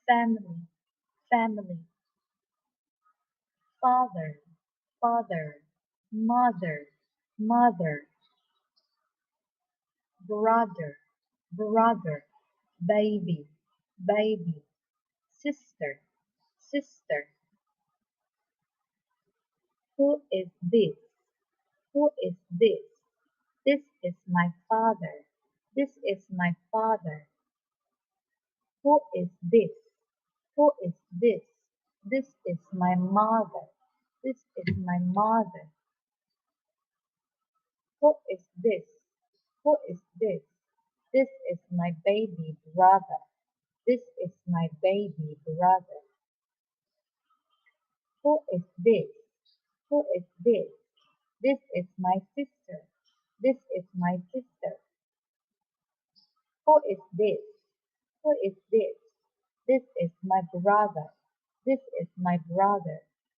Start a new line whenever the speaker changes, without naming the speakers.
family, family, father, father, mother, mother, brother, brother, baby, baby, sister, sister. Who is this? Who is this? This is my father. This is my father. Who is this? Who is this? This is my mother. This is my mother. Who is this? Who is this? This is my baby brother. This is my baby brother. Who is this? Who is this? This is my sister. This is my sister. Who is this? Who is this? This is my brother. This is my brother.